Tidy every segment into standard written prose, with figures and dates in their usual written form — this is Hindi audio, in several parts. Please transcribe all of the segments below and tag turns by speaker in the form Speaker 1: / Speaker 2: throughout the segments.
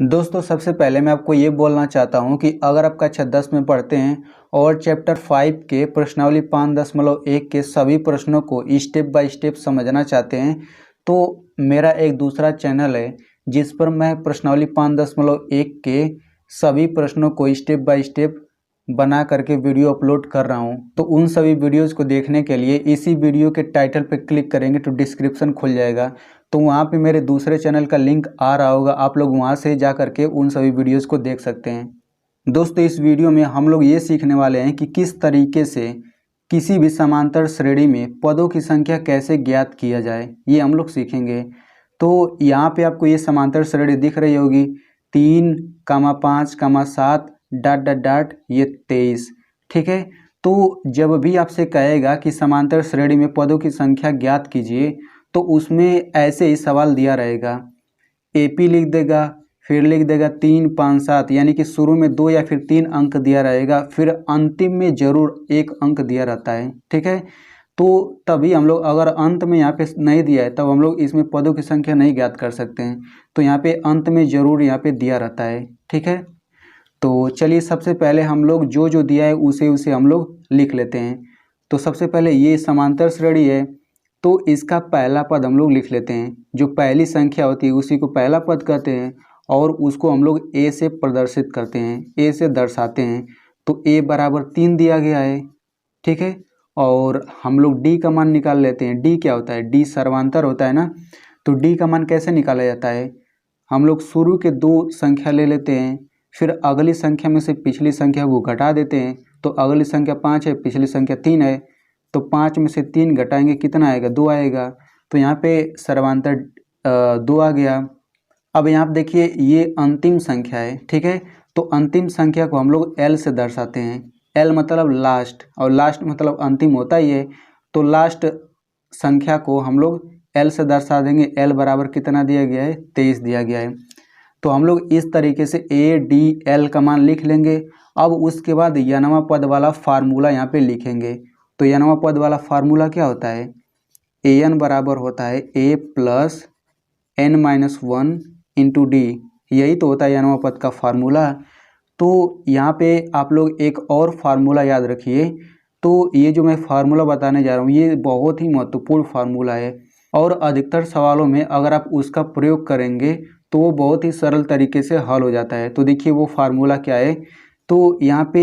Speaker 1: दोस्तों सबसे पहले मैं आपको ये बोलना चाहता हूँ कि अगर आप कक्षा 10 में पढ़ते हैं और चैप्टर 5 के प्रश्नावली 5.1 के सभी प्रश्नों को स्टेप बाय स्टेप समझना चाहते हैं तो मेरा एक दूसरा चैनल है जिस पर मैं प्रश्नावली 5.1 के सभी प्रश्नों को स्टेप बाय स्टेप बना करके वीडियो अपलोड कर रहा हूं। तो उन सभी वीडियोस को देखने के लिए इसी वीडियो के टाइटल पर क्लिक करेंगे तो डिस्क्रिप्शन खुल जाएगा, तो वहाँ पे मेरे दूसरे चैनल का लिंक आ रहा होगा, आप लोग वहाँ से जा करके उन सभी वीडियोस को देख सकते हैं। दोस्तों इस वीडियो में हम लोग ये सीखने वाले हैं कि किस तरीके से किसी भी समांतर श्रेणी में पदों की संख्या कैसे ज्ञात किया जाए, ये हम लोग सीखेंगे। तो यहाँ पे आपको ये समांतर श्रेणी दिख रही होगी 3, 5, 7 डॉट डॉट डॉट ये 23, ठीक है। तो जब भी आपसे कहेगा कि समांतर श्रेणी में पदों की संख्या ज्ञात कीजिए तो उसमें ऐसे ही सवाल दिया रहेगा, एपी लिख देगा, फिर लिख देगा 3, 5, 7, यानी कि शुरू में 2 या फिर 3 अंक दिया रहेगा, फिर अंतिम में जरूर 1 अंक दिया रहता है, ठीक है। तो तभी हम लोग, अगर अंत में यहाँ पे नहीं दिया है तब हम लोग इसमें पदों की संख्या नहीं ज्ञात कर सकते हैं, तो यहाँ पे अंत में जरूर यहाँ पे दिया रहता है, ठीक है। तो चलिए सबसे पहले हम लोग जो जो दिया है उसे हम लोग लिख लेते हैं। तो सबसे पहले ये समांतर श्रेणी है तो इसका पहला पद हम लोग लिख लेते हैं, जो पहली संख्या होती है उसी को पहला पद कहते हैं और उसको हम लोग ए से प्रदर्शित करते हैं, ए से दर्शाते हैं। तो ए बराबर 3 दिया गया है, ठीक है। और हम लोग डी का मान निकाल लेते हैं। डी क्या होता है? डी सर्वांतर होता है ना। तो डी का मान कैसे निकाला जाता है? हम लोग शुरू के 2 संख्या ले लेते हैं, फिर अगली संख्या में से पिछली संख्या को घटा देते हैं। तो अगली संख्या 5 है, पिछली संख्या 3 है, तो 5 में से 3 घटाएंगे कितना आएगा? 2 आएगा। तो यहाँ पे सर्वांतर 2 आ गया। अब यहाँ पे देखिए ये अंतिम संख्या है, ठीक है। तो अंतिम संख्या को हम लोग एल से दर्शाते हैं। एल मतलब लास्ट, और लास्ट मतलब अंतिम होता ही है। तो लास्ट संख्या को हम लोग एल से दर्शा देंगे। एल बराबर कितना दिया गया है? 23 दिया गया है। तो हम लोग इस तरीके से ए डी एल का मान लिख लेंगे। अब उसके बाद यनवा पद वाला फार्मूला यहाँ पे लिखेंगे। तो यनवा पद वाला फार्मूला क्या होता है? ए एन बराबर होता है a plus n minus 1 into d, यही तो होता है यनवा पद का फार्मूला। तो यहाँ पे आप लोग एक और फार्मूला याद रखिए। तो ये जो मैं फार्मूला बताने जा रहा हूँ ये बहुत ही महत्वपूर्ण फार्मूला है और अधिकतर सवालों में अगर आप उसका प्रयोग करेंगे तो वो बहुत ही सरल तरीके से हल हो जाता है। तो देखिए वो फार्मूला क्या है। तो यहाँ पे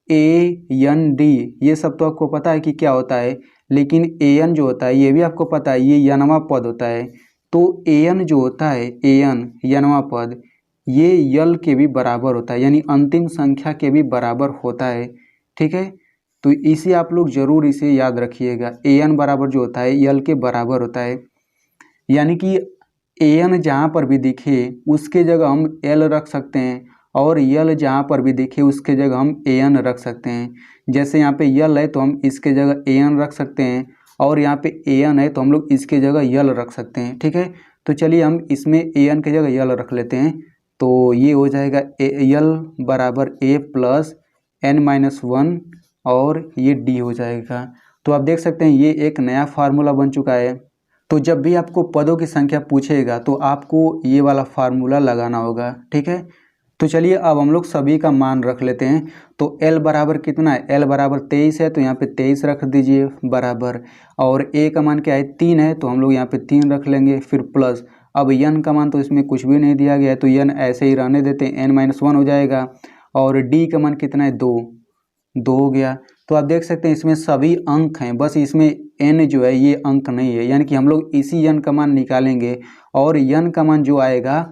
Speaker 1: ए एन डी ये सब तो आपको पता है कि क्या होता है, लेकिन ए एन जो होता है ये भी आपको पता है, ये यनवा पद होता है। तो ए एन जो होता है, ए एन यनवा पद, ये यल के भी बराबर होता है, यानी अंतिम संख्या के भी बराबर होता है, ठीक है। तो इसे आप लोग जरूर इसे याद रखिएगा। ए एन बराबर जो होता है यल के बराबर होता है, यानी कि ए एन जहाँ पर भी दिखे उसके जगह हम एल रख सकते हैं और यल जहाँ पर भी दिखे उसके जगह हम ए एन रख सकते हैं। जैसे यहाँ पे यल है तो हम इसके जगह ए एन रख सकते हैं और यहाँ पे ए एन है तो हम लोग इसके जगह यल रख सकते हैं, ठीक है। तो चलिए हम इसमें ए एन की जगह यल रख लेते हैं। तो ये हो जाएगा यल बराबर ए प्लस एन माइनस 1 और ये डी हो जाएगा। तो आप देख सकते हैं ये एक नया फार्मूला बन चुका है। तो जब भी आपको पदों की संख्या पूछेगा तो आपको ये वाला फार्मूला लगाना होगा, ठीक है। तो चलिए अब हम लोग सभी का मान रख लेते हैं। तो L बराबर कितना है? L बराबर 23 है तो यहाँ पे 23 रख दीजिए बराबर, और A का मान क्या है? 3 है तो हम लोग यहाँ पे 3 रख लेंगे, फिर प्लस। अब n का मान तो इसमें कुछ भी नहीं दिया गया है तो n ऐसे ही रहने देते हैं, n-1 हो जाएगा। और D का मान कितना है? 2 हो गया। तो आप देख सकते हैं इसमें सभी अंक हैं, बस इसमें n जो है ये अंक नहीं है, यानी कि हम लोग इसी n का मान निकालेंगे और n का मान जो आएगा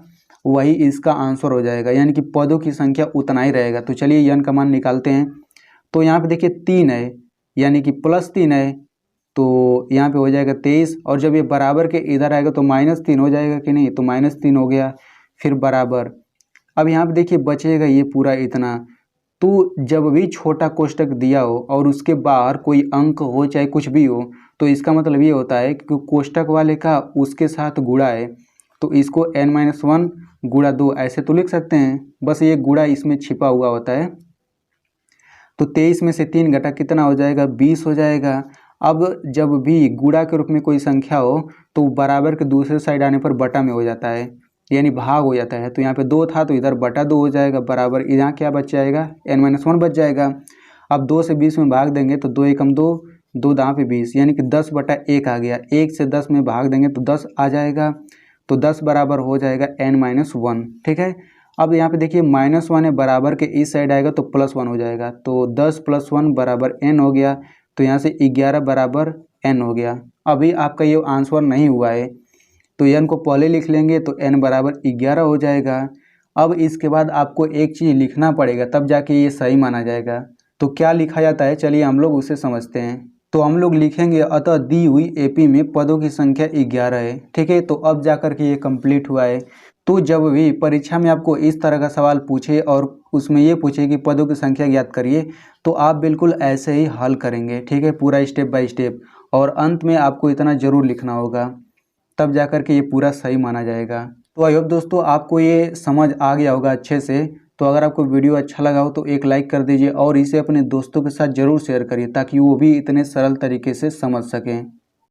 Speaker 1: वही इसका आंसर हो जाएगा, यानी कि पदों की संख्या उतना ही रहेगा। तो चलिए n का मान निकालते हैं। तो यहाँ पे देखिए 3 है, यानी कि प्लस 3 है तो यहाँ पे हो जाएगा 23, और जब ये बराबर के इधर आएगा तो -3 हो जाएगा कि नहीं? तो -3 हो गया, फिर बराबर। अब यहाँ पे देखिए बचेगा ये पूरा इतना। तो जब भी छोटा कोष्टक दिया हो और उसके बाहर कोई अंक हो चाहे कुछ भी हो तो इसका मतलब ये होता है कि कोष्टक वाले का उसके साथ गुणा है, तो इसको n-1 गुणा 2 ऐसे तो लिख सकते हैं, बस ये गुणा इसमें छिपा हुआ होता है। तो 23 में से 3 घटा कितना हो जाएगा? 20 हो जाएगा। अब जब भी गुणा के रूप में कोई संख्या हो तो बराबर के दूसरे साइड आने पर बटा में हो जाता है। यानी भाग हो जाता है। तो यहाँ पे 2 था तो इधर बटा 2 हो जाएगा, बराबर यहाँ क्या बच जाएगा, n-1 बच जाएगा। अब 2 से 20 में भाग देंगे तो 2 एकम 2, 2 दाँव पे 20, यानी कि 10/1 आ गया। 1 से 10 में भाग देंगे तो 10 आ जाएगा, तो 10 बराबर हो जाएगा n-1। ठीक है। अब यहाँ पे देखिए -1 है, बराबर के इस साइड आएगा तो +1 हो जाएगा, तो 10 + 1 बराबर n हो गया। तो यहाँ से 11 बराबर n हो गया। अभी आपका ये आंसर नहीं हुआ है तो n को पहले लिख लेंगे तो n बराबर 11 हो जाएगा। अब इसके बाद आपको एक चीज़ लिखना पड़ेगा, तब जाके ये सही माना जाएगा। तो क्या लिखा जाता है, चलिए हम लोग उसे समझते हैं। तो हम लोग लिखेंगे, अतः दी हुई एपी में पदों की संख्या 11 है। ठीक है, तो अब जाकर के ये कंप्लीट हुआ है। तो जब भी परीक्षा में आपको इस तरह का सवाल पूछे और उसमें ये पूछे कि पदों की संख्या ज्ञात करिए, तो आप बिल्कुल ऐसे ही हल करेंगे। ठीक है, पूरा स्टेप बाय स्टेप, और अंत में आपको इतना ज़रूर लिखना होगा, तब जाकर के ये पूरा सही माना जाएगा। तो आई होप दोस्तों आपको ये समझ आ गया होगा अच्छे से। तो अगर आपको वीडियो अच्छा लगा हो तो एक लाइक कर दीजिए और इसे अपने दोस्तों के साथ ज़रूर शेयर करिए, ताकि वो भी इतने सरल तरीके से समझ सकें।